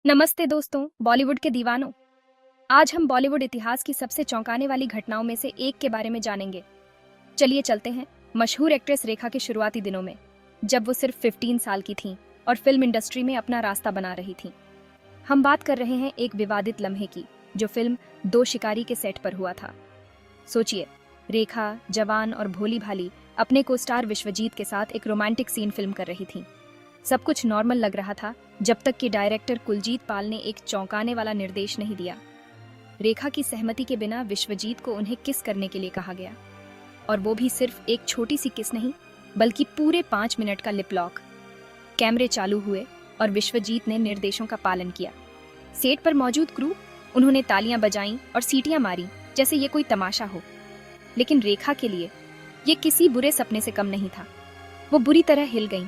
नमस्ते दोस्तों, बॉलीवुड के दीवानों। आज हम बॉलीवुड इतिहास की सबसे चौंकाने वाली घटनाओं में से एक के बारे में जानेंगे। चलिए चलते हैं मशहूर एक्ट्रेस रेखा के शुरुआती दिनों में, जब वो सिर्फ 15 साल की थीं और फिल्म इंडस्ट्री में अपना रास्ता बना रही थीं। हम बात कर रहे हैं एक विवादित लम्हे की, जो फिल्म दो शिकारी के सेट पर हुआ था। सोचिए, रेखा जवान और भोली भाली अपने को स्टार विश्वजीत के साथ एक रोमांटिक सीन फिल्म कर रही थीं। सब कुछ नॉर्मल लग रहा था, जब तक कि डायरेक्टर कुलजीत पाल ने एक चौंकाने वाला निर्देश नहीं दिया। रेखा की सहमति के बिना विश्वजीत को उन्हें किस करने के लिए कहा गया, और वो भी सिर्फ एक छोटी सी किस नहीं, बल्कि पूरे 5 मिनट का लिप लॉक। कैमरे चालू हुए और विश्वजीत ने निर्देशों का पालन किया। सेट पर मौजूद क्रू, उन्होंने तालियां बजाईं और सीटियां मारी जैसे ये कोई तमाशा हो। लेकिन रेखा के लिए ये किसी बुरे सपने से कम नहीं था। वो बुरी तरह हिल गईं।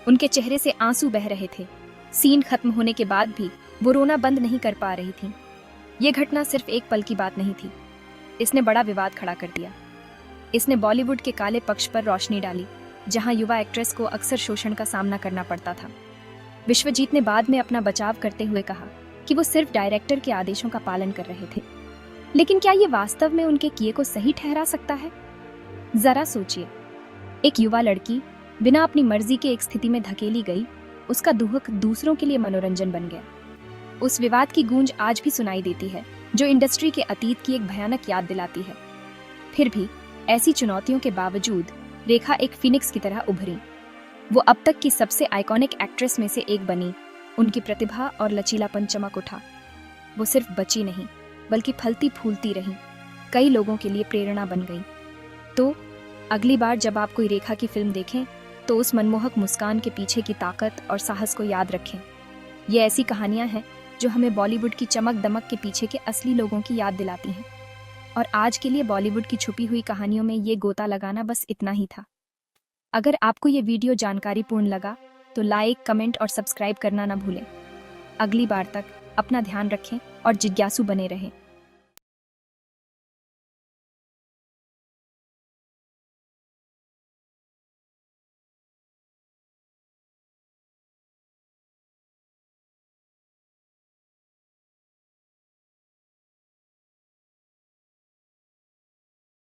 उनके चेहरे से आंसू बह रहे थे। सीन खत्म होने के बाद भी वो रोना बंद नहीं कर पा रही थीं। ये घटना सिर्फ एक पल की बात नहीं थी, इसने बड़ा विवाद खड़ा कर दिया। इसने बॉलीवुड के काले पक्ष पर रोशनी डाली, जहां युवा एक्ट्रेस को अक्सर शोषण का सामना करना पड़ता था। विश्वजीत ने बाद में अपना बचाव करते हुए कहा कि वो सिर्फ डायरेक्टर के आदेशों का पालन कर रहे थे। लेकिन क्या ये वास्तव में उनके किए को सही ठहरा सकता है? जरा सोचिए, एक युवा लड़की बिना अपनी मर्जी के एक स्थिति में धकेली गई, उसका दुख दूसरों के लिए मनोरंजन बन गया। उस विवाद की गूंज आज भी सुनाई देती है, जो इंडस्ट्री के अतीत की एक भयानक याद दिलाती है। फिर भी ऐसी चुनौतियों के बावजूद रेखा एक फिनिक्स की तरह उभरी। वो अब तक की सबसे आइकॉनिक एक्ट्रेस में से एक बनी। उनकी प्रतिभा और लचीलापन चमक उठा। वो सिर्फ बची नहीं, बल्कि फलती फूलती रही, कई लोगों के लिए प्रेरणा बन गई। तो अगली बार जब आप कोई रेखा की फिल्म देखें, तो उस मनमोहक मुस्कान के पीछे की ताकत और साहस को याद रखें। ये ऐसी कहानियां हैं जो हमें बॉलीवुड की चमक दमक के पीछे के असली लोगों की याद दिलाती हैं। और आज के लिए बॉलीवुड की छुपी हुई कहानियों में ये गोता लगाना बस इतना ही था। अगर आपको ये वीडियो जानकारीपूर्ण लगा तो लाइक, कमेंट और सब्सक्राइब करना ना भूलें। अगली बार तक अपना ध्यान रखें और जिज्ञासु बने रहें।